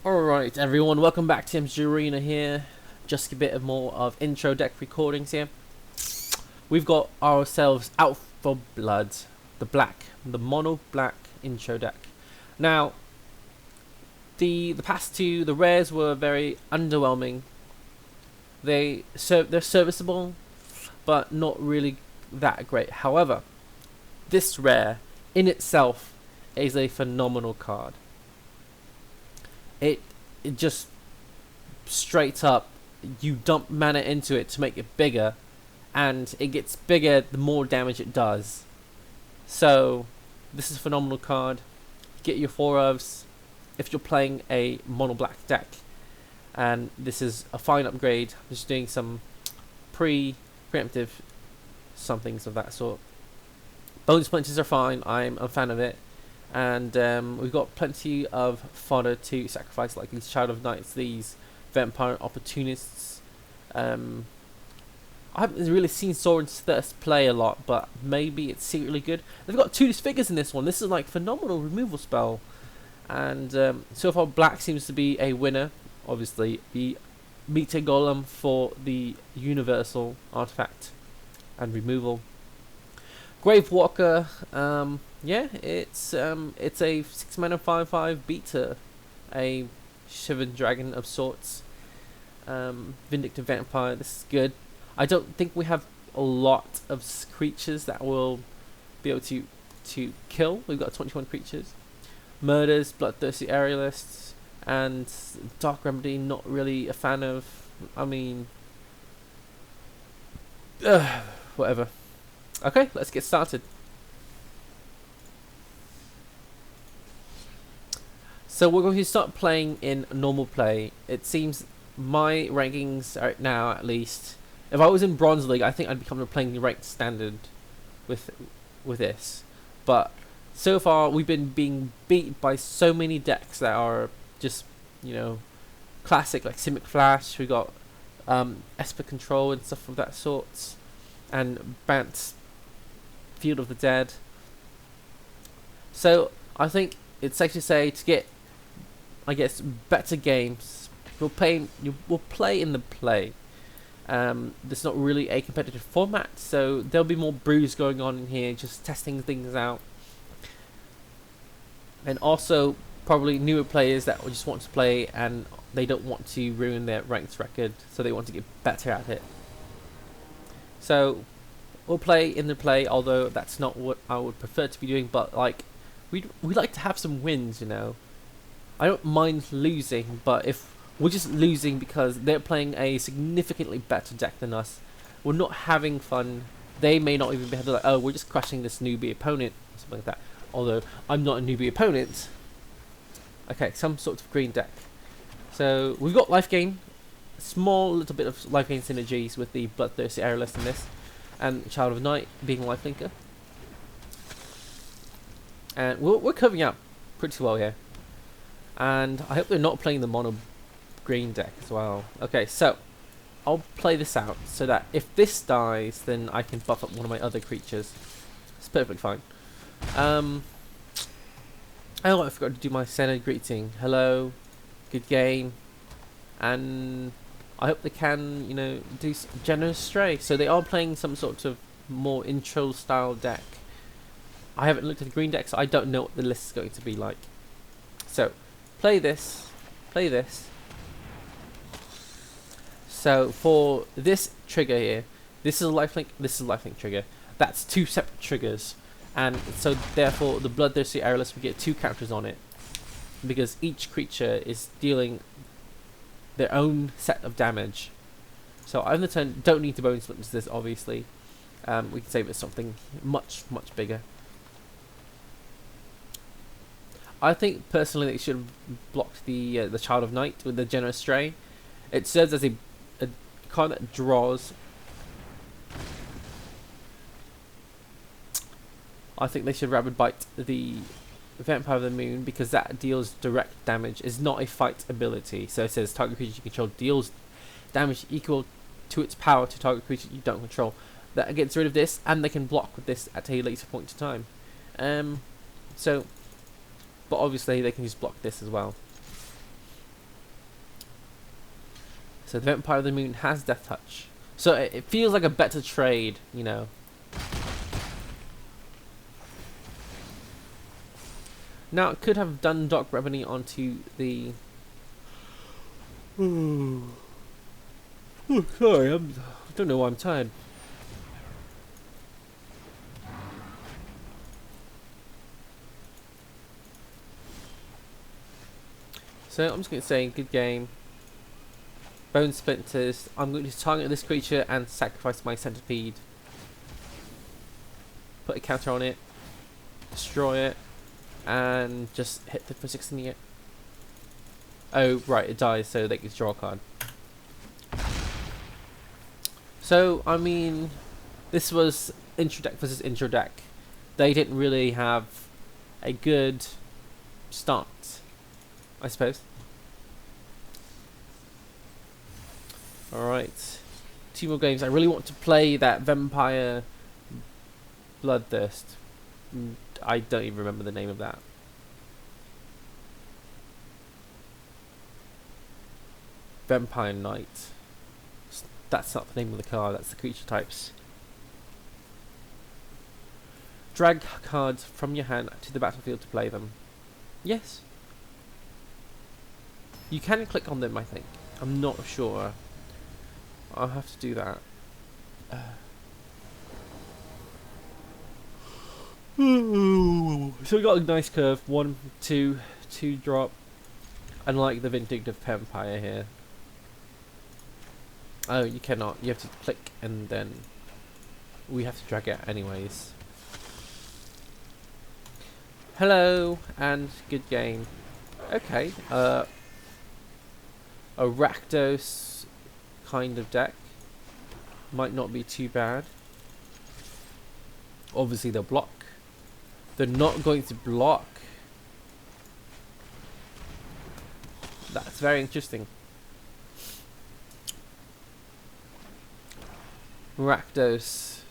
Alright everyone, welcome back to MTG Arena here. Just a bit of more of intro deck recordings here. We've got ourselves Out for Blood, the mono black intro deck. Now, the past two, the rares were very underwhelming. They're serviceable, but not really that great. However, this rare in itself is a phenomenal card. It just straight up, you dump mana into it to make it bigger, and it gets bigger the more damage it does. So this is a phenomenal card. Get your 4-ofs if you're playing a mono black deck, and this is a fine upgrade. I'm just doing some preemptive somethings of that sort. Bone Splinters are fine. I'm a fan of it. And we've got plenty of fodder to sacrifice, like these Child of Nights, these Vampire Opportunists. I haven't really seen Sorin's Thirst play a lot, but maybe it's secretly good. They've got 2 Disfigures in this one. This is like phenomenal removal spell. And so far black seems to be a winner. Obviously the Meteor Golem for the universal artifact and removal. Gravewaker, yeah, it's a 6 mana 5/5 beta, a Shivan Dragon of sorts. Vindictive Vampire, this is good. I don't think we have a lot of creatures that will be able to kill. We've got 21 creatures. Murders, Bloodthirsty Aerialists, and Dark Remedy, not really a fan of. I mean, whatever. Okay, let's get started. So we're going to start playing in normal play. It seems my rankings right now, at least, if I was in Bronze League, I think I'd be comfortable playing ranked standard with this. But so far, we've been being beat by so many decks that are just, you know, classic, like Simic Flash. We got Esper Control and stuff of that sort, and Bant's Field of the Dead. So I think it's safe to say, to get, I guess, better games, we'll play in the play. There's not really a competitive format, so there'll be more brews going on in here, just testing things out. And also probably newer players that just want to play and they don't want to ruin their ranked record, so they want to get better at it. So we'll play in the play, although that's not what I would prefer to be doing, but like we like to have some wins, you know. I don't mind losing, but if we're just losing because they're playing a significantly better deck than us, we're not having fun. They may not even be like, oh, we're just crushing this newbie opponent, or something like that. Although I'm not a newbie opponent. Okay, some sort of green deck. So we've got life gain, small little bit of life gain synergies with the Bloodthirsty Aerialist in this, and Child of Night being lifelinker. And we're covering up pretty well here. And I hope they're not playing the mono green deck as well. Okay, so I'll play this out so that if this dies, then I can buff up one of my other creatures. It's perfectly fine. Oh, I forgot to do my standard greeting. Hello, good game, and I hope they can, you know, do Generous Stray. So they are playing some sort of more intro style deck. I haven't looked at the green deck, so I don't know what the list is going to be like. So play this. So for this trigger here, this is a lifelink. This is a lifelink trigger. That's 2 separate triggers, and so therefore the Bloodthirsty Aerialist will get 2 counters on it, because each creature is dealing their own set of damage. So on the turn, don't need to Bone Splinters this, obviously. We can save it something much bigger. I think personally they should have blocked the Child of Night with the Generous Stray. It serves as a card that draws. I think they should Rabid Bite the Vampire of the Moon, because that deals direct damage. Is not a fight ability, so it says target creature you control deals damage equal to its power to target creature you don't control. That gets rid of this, and they can block with this at a later point in time. So, but obviously they can just block this as well. So the Vampire of the Moon has Death Touch. So it feels like a better trade, you know. Now it could have done Dark Remedy onto the... Oh, sorry, I don't know why I'm tired. So I'm just going to say good game. Bone Splinters. I'm going to target this creature and sacrifice my Centipede. Put a counter on it. Destroy it. And just hit the physics in it. Oh, right, it dies, so they can draw a card. So, I mean, this was intro deck versus intro deck. They didn't really have a good start, I suppose. Alright, 2 more games. I really want to play that Vampire Bloodthirst. I don't even remember the name of that. Vampire Knight. That's not the name of the card, that's the creature types. Drag cards from your hand to the battlefield to play them. Yes. You can click on them, I think. I'm not sure. I'll have to do that. So we got a nice curve. 1, 2, 2 drop. Unlike the Vindictive Vampire here. Oh, you cannot. You have to click and then we have to drag it anyways. Hello and good game. Okay. A Rakdos kind of deck. Might not be too bad. Obviously they'll block. They're not going to block. That's very interesting. Rakdos.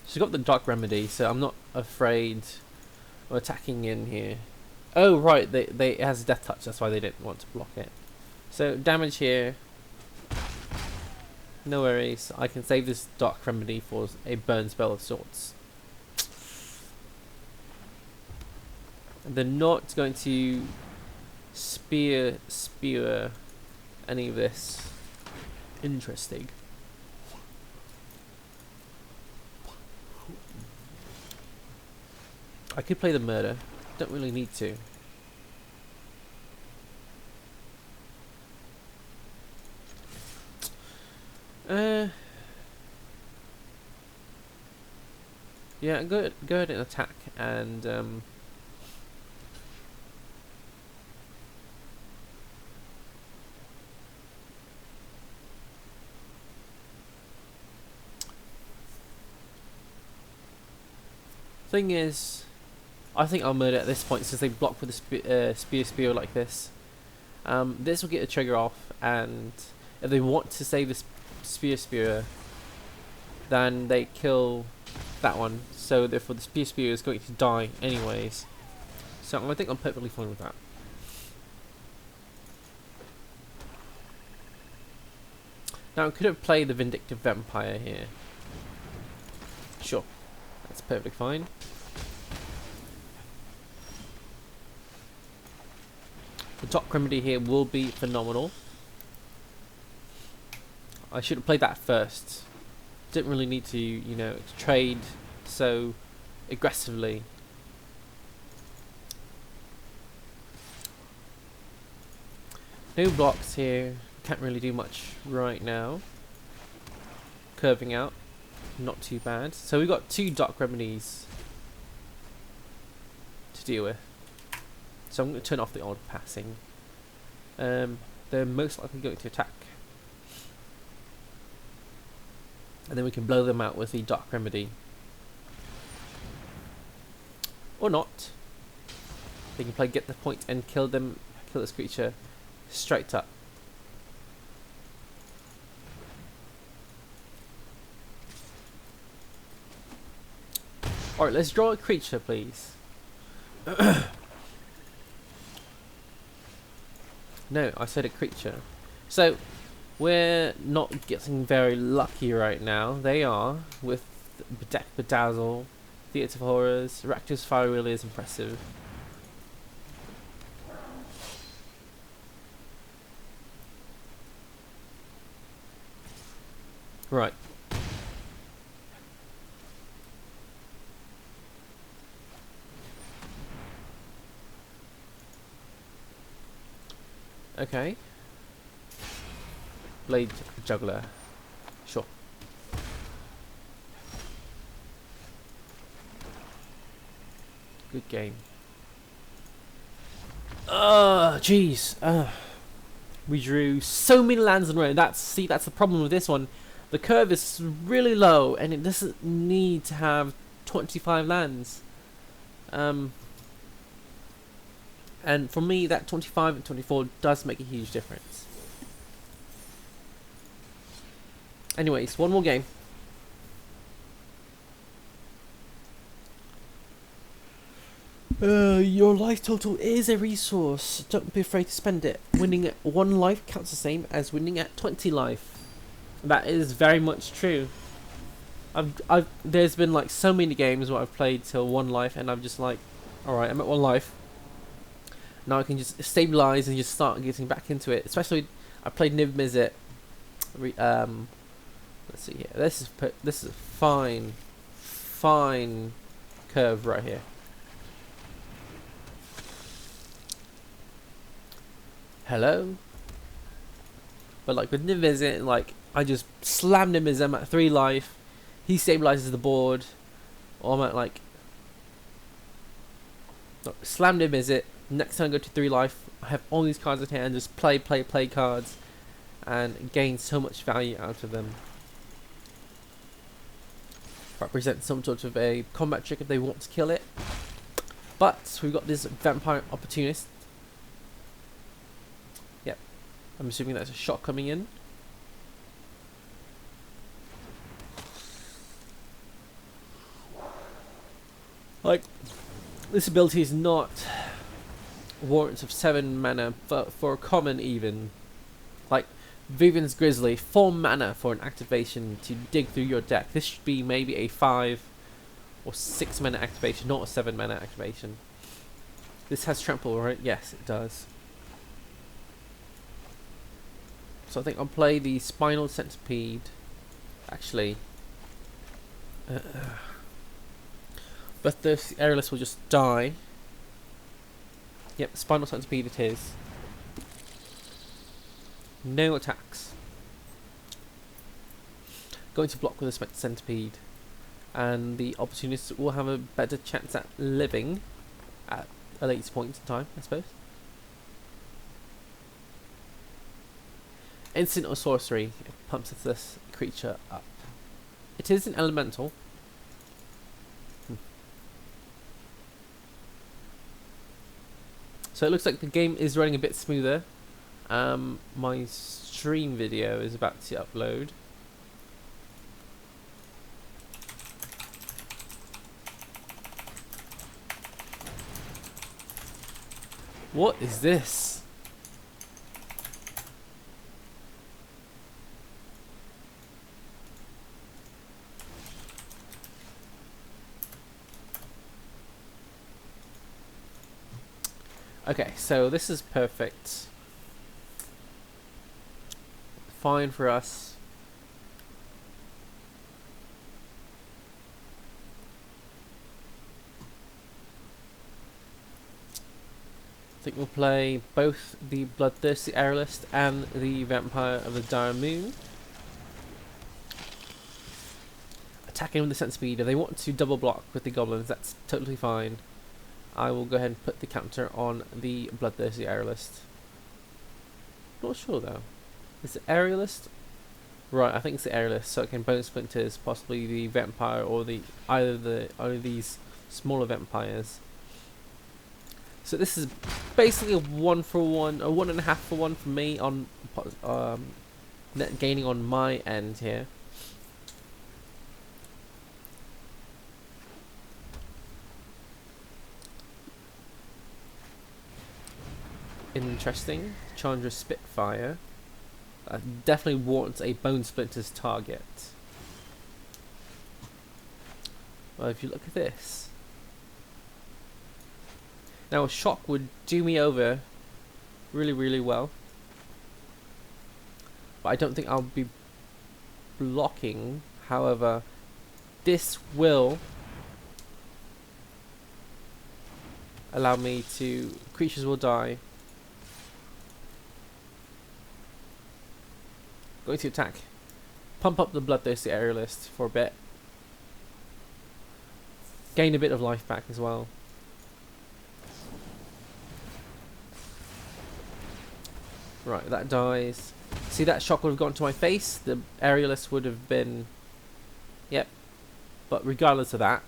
She's got the Dark Remedy, so I'm not afraid of attacking in here. Oh right, it has Death Touch, that's why they didn't want to block it. So damage here. No worries, I can save this Dark Remedy for a burn spell of sorts. And they're not going to spear any of this. Interesting. I could play the murder. Don't really need to. Yeah, go ahead and attack and thing is, I think I'll murder at this point since they block with a spear like this. This will get a trigger off, and if they want to save this spear, then they kill that one. So therefore the spear is going to die anyways. So I think I'm perfectly fine with that. Now I could have played the Vindictive Vampire here. Sure, that's perfectly fine. The Dark Remedy here will be phenomenal. I should have played that first. Didn't really need to, you know, trade so aggressively. No blocks here. Can't really do much right now. Curving out. Not too bad. So we've got 2 Dark Remedies to deal with. So I'm going to turn off the odd passing. They're most likely going to attack. And then we can blow them out with the Dark Remedy. Or not. They can play Get the Point and kill this creature straight up. Alright, let's draw a creature, please. No, I said a creature. So, we're not getting very lucky right now. They are, with Bedeck Bedazzle, Theatre of Horrors, Rakdos Fire really is impressive. Right. Okay. Blade Juggler. Sure. Good game. Jeez. We drew so many lands in a row. That's the problem with this one. The curve is really low, and it doesn't need to have 25 lands. And for me, that 25 and 24 does make a huge difference. Anyways, one more game. Your life total is a resource. Don't be afraid to spend it. Winning at 1 life counts the same as winning at 20 life. That is very much true. There's been like so many games where I've played till 1 life, and I'm just like, alright, I'm at 1 life. Now I can just stabilize and just start getting back into it. Especially, I played Niv Mizzet. Let's see here. This is a fine curve right here. Hello. But like with Niv Mizzet, like I just slammed him as I'm at 3 life. He stabilizes the board. Or I'm at like slammed him Mizzet. Next time I go to 3 life, I have all these cards in hand, just play cards, and gain so much value out of them. Represent some sort of a combat trick if they want to kill it. But we've got this Vampire Opportunist. Yep, I'm assuming that's a shot coming in. Like, this ability is not warrants of 7 mana for a common even. Like Vivian's Grizzly, 4 mana for an activation to dig through your deck. This should be maybe a 5 or 6 mana activation, not a 7 mana activation. This has trample, right? Yes, it does. So I think I'll play the Spinal Centipede. Actually, Bloodthirsty Aerialist will just die. Yep, Spinal Centipede it is. No attacks. Going to block with a Spectre Centipede. And the Opportunist will have a better chance at living at a later point in time, I suppose. Instant or sorcery, it pumps this creature up. It is an elemental. So it looks like the game is running a bit smoother. My stream video is about to upload. What is this? Okay, so this is perfect. Fine for us. I think we'll play both the Bloodthirsty Aerialist and the Vampire of the Dire Moon. Attacking with the Centipede. If they want to double block with the goblins, that's totally fine. I will go ahead and put the counter on the Bloodthirsty Aerialist. Not sure though. Is it Aerialist? Right, I think it's the Aerialist, so it can Bone Splinters, possibly the Vampire or either of these smaller vampires. So this is basically a 1-for-1, a 1.5-for-1 for me on net gaining on my end here. interesting. Chandra Spitfire. Definitely warrants a Bone Splinters target. Well, if you look at this. Now a shock would do me over really, really well. But I don't think I'll be blocking. However, this will allow me to... creatures will die. Going to attack. Pump up the Bloodthirsty Aerialist for a bit. Gain a bit of life back as well. Right, that dies. See, that shock would have gone to my face. The Aerialist would have been... Yep. But regardless of that,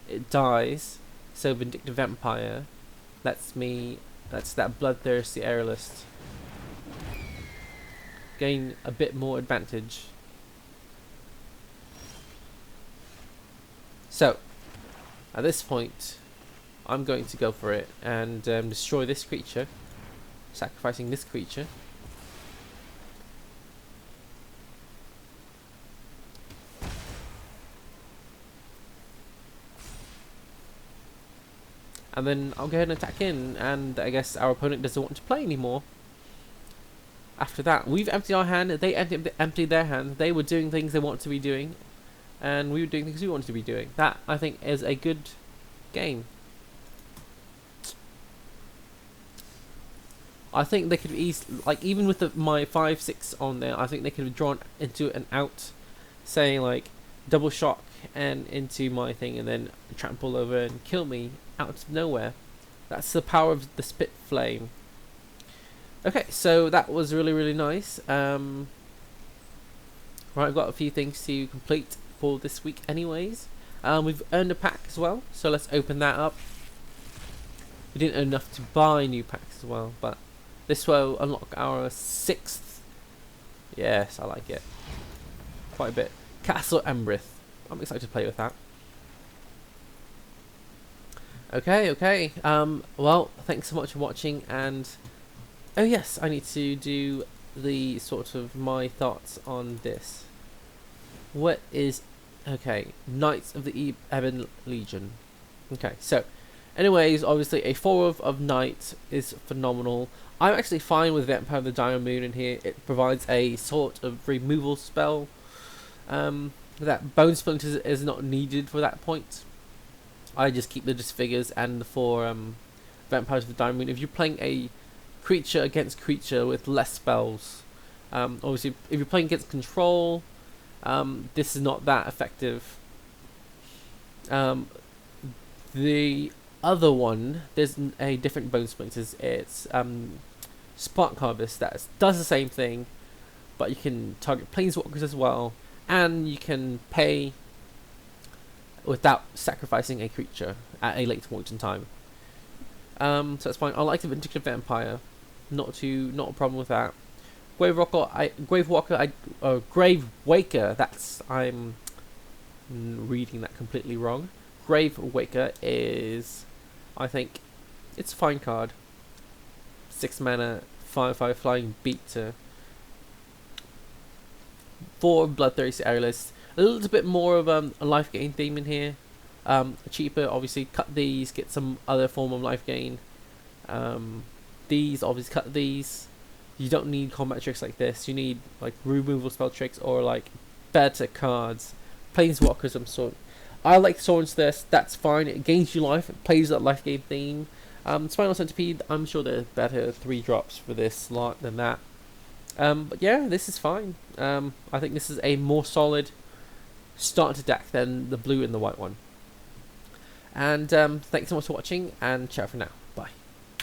it dies. So Vindictive Vampire lets me... That's that Bloodthirsty Aerialist. Gain a bit more advantage. So, at this point, I'm going to go for it and destroy this creature. Sacrificing this creature. And then I'll go ahead and attack in, and I guess our opponent doesn't want to play anymore. After that, we've emptied our hand, they emptied their hand, they were doing things they want to be doing, and we were doing things we wanted to be doing. That, I think, is a good game. I think they could have easily, like, even with my 5/6 on there, I think they could have drawn into an out, say, like, double shock and into my thing, and then trample over and kill me out of nowhere. That's the power of the Spit Flame. Okay, so that was really, really nice. Right, I've got a few things to complete for this week anyways. We've earned a pack as well, so let's open that up. We didn't earn enough to buy new packs as well, but this will unlock our 6th. Yes, I like it. Quite a bit. Castle Embrith. I'm excited to play with that. Okay. Well, thanks so much for watching, and... Oh yes, I need to do the sort of my thoughts on this. What is... Okay, Knights of the Ebon Legion. Okay, so... Anyways, obviously a 4 of Knight is phenomenal. I'm actually fine with Vampire of the Diamond Moon in here. It provides a sort of removal spell. That Bone Splinters is not needed for that point. I just keep the Disfigures and the 4 Vampires of the Diamond Moon. If you're playing a creature against creature with less spells, obviously if you're playing against control, this is not that effective. The other one, there's a different Bone Splinters. It's Spark Harvest that does the same thing, but you can target planeswalkers as well, and you can pay without sacrificing a creature at a late point in time. So that's fine. I like the Vindictive Vampire. Not a problem with that. Gravewaker. That's I'm reading that completely wrong. Gravewaker is, I think, it's a fine card. 6 mana, 5/5 flying beater. 4 Bloodthirsty Aerialist. A little bit more of a life gain theme in here. Cheaper, obviously. Cut these, get some other form of life gain. These, obviously, cut these. You don't need combat tricks like this. You need like removal spell tricks or like better cards. Planeswalkers, some sort. I like Sorin's this. That's fine. It gains you life. It plays that life gain theme. Spinal Centipede. I'm sure there's better 3-drops for this slot than that. But yeah, this is fine. I think this is a more solid starter deck than the blue and the white one. And thanks so much for watching, and ciao for now.